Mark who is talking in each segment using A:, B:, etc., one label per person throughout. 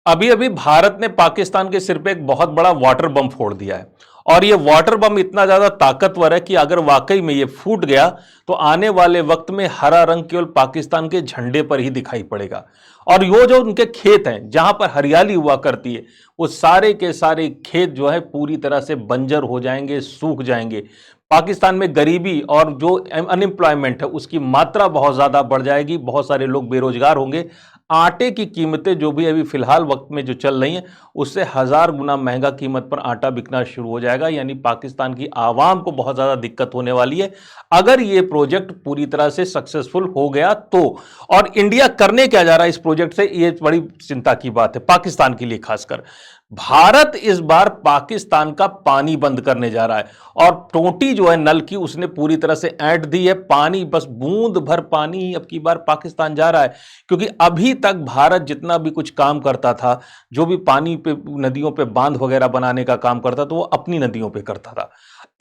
A: अभी अभी भारत ने पाकिस्तान के सिर पे एक बहुत बड़ा वाटर बम फोड़ दिया है। और ये वाटर बम इतना ज्यादा ताकतवर है कि अगर वाकई में ये फूट गया तो आने वाले वक्त में हरा रंग केवल पाकिस्तान के झंडे पर ही दिखाई पड़ेगा। और वो जो उनके खेत हैं जहां पर हरियाली हुआ करती है, वो सारे के सारे खेत जो है पूरी तरह से बंजर हो जाएंगे, सूख जाएंगे। पाकिस्तान में गरीबी और जो अनएम्प्लॉयमेंट है उसकी मात्रा बहुत ज्यादा बढ़ जाएगी, बहुत सारे लोग बेरोजगार होंगे। आटे की कीमतें जो भी अभी फिलहाल वक्त में जो चल रही हैं उससे 1000 गुना महंगा कीमत पर आटा बिकना शुरू हो जाएगा। यानी पाकिस्तान की आवाम को बहुत ज्यादा दिक्कत होने वाली है अगर ये प्रोजेक्ट पूरी तरह से सक्सेसफुल हो गया तो। और इंडिया करने क्या जा रहा है इस प्रोजेक्ट से, ये बड़ी चिंता की बात है पाकिस्तान के लिए खासकर। भारत इस बार पाकिस्तान का पानी बंद करने जा रहा है और टोटी जो है नल की उसने पूरी तरह से ऐंठ दी है। पानी बस बूंद भर पानी ही अब की बार पाकिस्तान जा रहा है, क्योंकि अभी तक भारत जितना भी कुछ काम करता था, जो भी पानी पे नदियों पे बांध वगैरह बनाने का काम करता था वो अपनी नदियों पे करता था।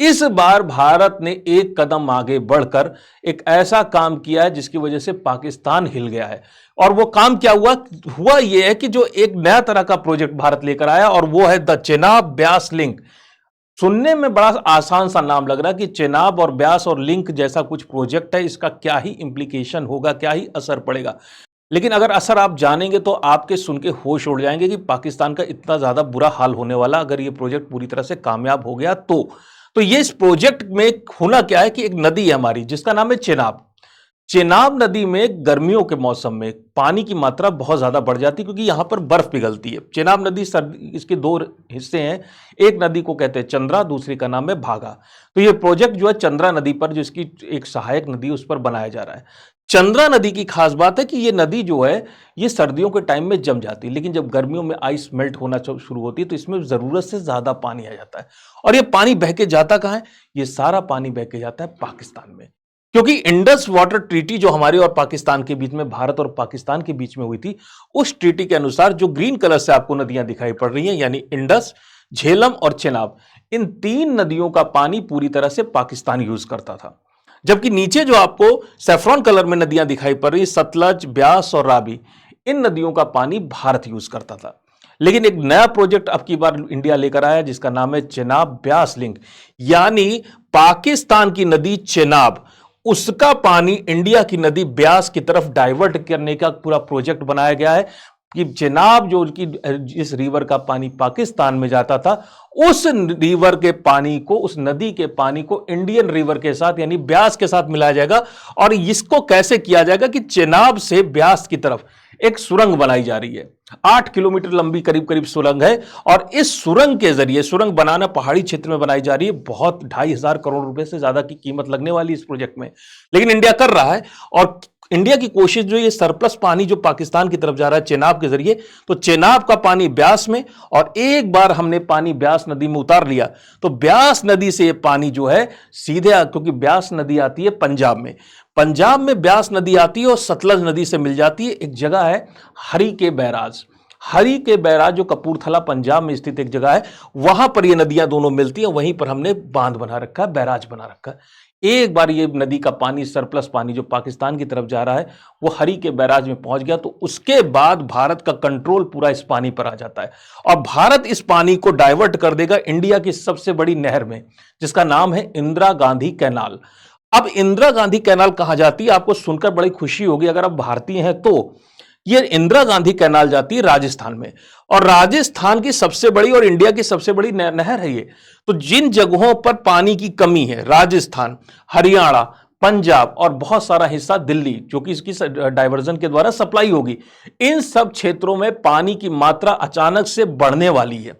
A: इस बार भारत ने एक कदम आगे बढ़कर एक ऐसा काम किया है जिसकी वजह से पाकिस्तान हिल गया है। और वो काम क्या हुआ हुआ ये है कि जो एक नया तरह का प्रोजेक्ट भारत लेकर आया और वो है द चेनाब ब्यास लिंक। सुनने में बड़ा आसान सा नाम लग रहा है कि चेनाब और ब्यास और लिंक जैसा कुछ प्रोजेक्ट है, इसका क्या ही इंप्लीकेशन होगा, क्या ही असर पड़ेगा। लेकिन अगर असर आप जानेंगे तो आपके सुन के होश उड़ जाएंगे कि पाकिस्तान का इतना ज्यादा बुरा हाल होने वाला अगर ये प्रोजेक्ट पूरी तरह से कामयाब हो गया तो ये इस प्रोजेक्ट में होना क्या है कि एक नदी है हमारी जिसका नाम है चेनाब। चेनाब नदी में गर्मियों के मौसम में पानी की मात्रा बहुत ज्यादा बढ़ जाती है क्योंकि यहां पर बर्फ पिघलती है। चेनाब नदी इसके दो हिस्से हैं, एक नदी को कहते हैं चंद्रा, दूसरी का नाम है भागा। तो ये प्रोजेक्ट जो है चंद्रा नदी पर, जिसकी एक सहायक नदी उस पर बनाया जा रहा है। चंद्रा नदी की खास बात है कि ये नदी जो है ये सर्दियों के टाइम में जम जाती है, लेकिन जब गर्मियों में आइस मेल्ट होना शुरू होती है तो इसमें जरूरत से ज्यादा पानी आ जाता है। और ये पानी बह के जाता कहां है? ये सारा पानी बह के जाता है पाकिस्तान में, क्योंकि इंडस वाटर ट्रीटी जो हमारे और पाकिस्तान के बीच में, भारत और पाकिस्तान के बीच में हुई थी, उस ट्रीटी के अनुसार जो ग्रीन कलर से आपको नदियां दिखाई पड़ रही हैं यानी इंडस, झेलम और चेनाब, इन तीन नदियों का पानी पूरी तरह से पाकिस्तान यूज करता था। जबकि नीचे जो आपको सैफ्रॉन कलर में नदियां दिखाई पड़ रही, सतलज, ब्यास और रावी, इन नदियों का पानी भारत यूज करता था। लेकिन एक नया प्रोजेक्ट अब की बार इंडिया लेकर आया जिसका नाम है चेनाब ब्यास लिंक। यानी पाकिस्तान की नदी चेनाब, उसका पानी इंडिया की नदी ब्यास की तरफ डाइवर्ट करने का पूरा प्रोजेक्ट बनाया गया है कि चेनाब जो की जिस रिवर का पानी पाकिस्तान में जाता था, उस रिवर के पानी को, उस नदी के पानी को इंडियन रिवर के साथ यानी ब्यास के साथ मिलाया जाएगा। और इसको कैसे किया जाएगा कि चेनाब से ब्यास की तरफ एक सुरंग बनाई जा रही है, 8 किलोमीटर लंबी करीब करीब सुरंग है। और इस सुरंग के जरिए, सुरंग बनाना पहाड़ी क्षेत्र में बनाई जा रही है, बहुत 2,500 करोड़ रुपए से ज्यादा की कीमत लगने वाली इस प्रोजेक्ट में, लेकिन इंडिया कर रहा है। और इंडिया की कोशिश जो ये सरप्लस पानी जो पाकिस्तान की तरफ जा रहा है चेनाब के जरिए, तो चेनाब का पानी ब्यास में, और एक बार हमने पानी ब्यास नदी में उतार लिया तो ब्यास नदी से ये पानी जो है सीधे, क्योंकि ब्यास नदी आती है पंजाब में, पंजाब में ब्यास नदी आती है और सतलज नदी से मिल जाती है। एक जगह है हरी के बैराज, हरी के बैराज जो कपूरथला पंजाब में स्थित एक जगह है, वहां पर ये नदियां दोनों मिलती हैं, वहीं पर हमने बांध बना रखा है, बैराज बना रखा है। एक बार ये नदी का पानी, सरप्लस पानी जो पाकिस्तान की तरफ जा रहा है, वो हरी के बैराज में पहुंच गया तो उसके बाद भारत का कंट्रोल पूरा इस पानी पर आ जाता है और भारत इस पानी को डाइवर्ट कर देगा इंडिया की सबसे बड़ी नहर में जिसका नाम है इंदिरा गांधी कैनाल। अब इंदिरा गांधी कैनाल कहां जाती है, आपको सुनकर बड़ी खुशी होगी अगर आप भारतीय हैं तो। ये इंदिरा गांधी कैनाल जाती है राजस्थान में, और राजस्थान की सबसे बड़ी और इंडिया की सबसे बड़ी नहर है ये। तो जिन जगहों पर पानी की कमी है, राजस्थान, हरियाणा, पंजाब और बहुत सारा हिस्सा दिल्ली जो कि इसकी डाइवर्जन के द्वारा सप्लाई होगी, इन सब क्षेत्रों में पानी की मात्रा अचानक से बढ़ने वाली है।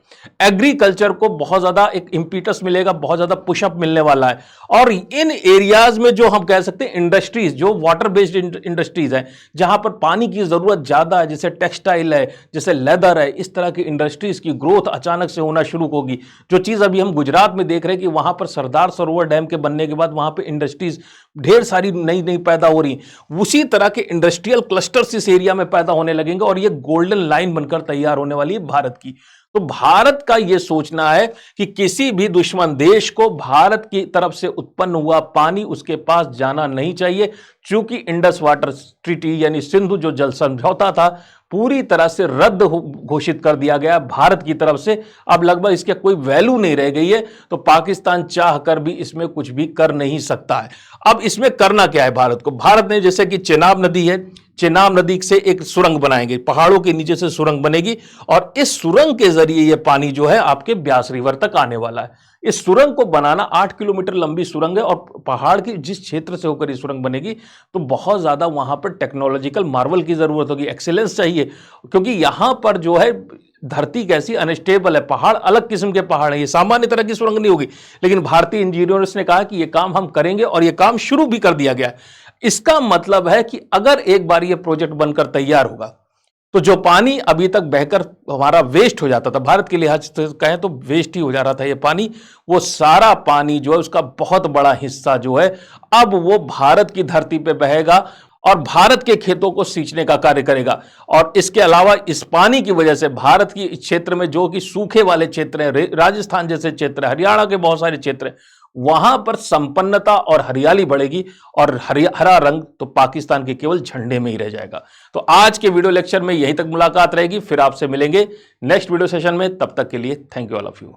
A: एग्रीकल्चर को बहुत ज्यादा एक इंपीटस मिलेगा, बहुत ज्यादा पुशअप मिलने वाला है। और इन एरियाज में जो हम कह सकते हैं इंडस्ट्रीज, जो वाटर बेस्ड इंडस्ट्रीज हैं, जहां पर पानी की जरूरत ज्यादा है, जैसे टेक्सटाइल है, जैसे लेदर है, इस तरह की इंडस्ट्रीज की ग्रोथ अचानक से होना शुरू होगी। जो चीज अभी हम गुजरात में देख रहे हैं कि वहां पर सरदार सरोवर डैम के बनने के बाद वहां पर इंडस्ट्रीज ढेर सारी नई नई पैदा हो रही, उसी तरह के इंडस्ट्रियल क्लस्टर्स इस एरिया में पैदा होने लगेंगे और ये गोल्डन लाइन बनकर तैयार होने वाली है भारत की। तो भारत का यह सोचना है कि किसी भी दुश्मन देश को भारत की तरफ से उत्पन्न हुआ पानी उसके पास जाना नहीं चाहिए, चूंकि इंडस वाटर ट्रीटी यानी सिंधु जो जल समझौता था पूरी तरह से रद्द घोषित कर दिया गया भारत की तरफ से। अब लगभग इसके कोई वैल्यू नहीं रह गई है, तो पाकिस्तान चाह कर भी इसमें कुछ भी कर नहीं सकता है। अब इसमें करना क्या है भारत को? भारत ने जैसे कि चेनाब नदी है, चेनाब नदी से एक सुरंग बनाएंगे, पहाड़ों के नीचे से सुरंग बनेगी और इस सुरंग के जरिए यह पानी जो है आपके ब्यास रिवर तक आने वाला है। इस सुरंग को बनाना 8 किलोमीटर लंबी सुरंग है और पहाड़ की जिस क्षेत्र से होकर ये सुरंग बनेगी तो बहुत ज्यादा वहां पर टेक्नोलॉजिकल मार्वल की जरूरत होगी, एक्सीलेंस चाहिए, क्योंकि यहां पर जो है धरती कैसी अनस्टेबल है, पहाड़ अलग किस्म के पहाड़ है, ये सामान्य तरह की सुरंग नहीं होगी। लेकिन भारतीय इंजीनियर्स ने कहा कि यह काम हम करेंगे और यह काम शुरू भी कर दिया गया है। इसका मतलब है कि अगर एक बार यह प्रोजेक्ट बनकर तैयार होगा तो जो पानी अभी तक बहकर हमारा वेस्ट हो जाता था, भारत के लिहाज से कहें तो वेस्ट ही हो जा रहा था ये पानी, वो सारा पानी जो है उसका बहुत बड़ा हिस्सा जो है अब वो भारत की धरती पे बहेगा और भारत के खेतों को सींचने का कार्य करेगा। और इसके अलावा इस पानी की वजह से भारत की क्षेत्र में जो कि सूखे वाले क्षेत्र हैं, राजस्थान जैसे क्षेत्र, हरियाणा के बहुत सारे क्षेत्र हैं, वहां पर संपन्नता और हरियाली बढ़ेगी और हरा रंग तो पाकिस्तान के केवल झंडे में ही रह जाएगा। तो आज के वीडियो लेक्चर में यहीं तक मुलाकात रहेगी, फिर आपसे मिलेंगे नेक्स्ट वीडियो सेशन में। तब तक के लिए thank you all of you.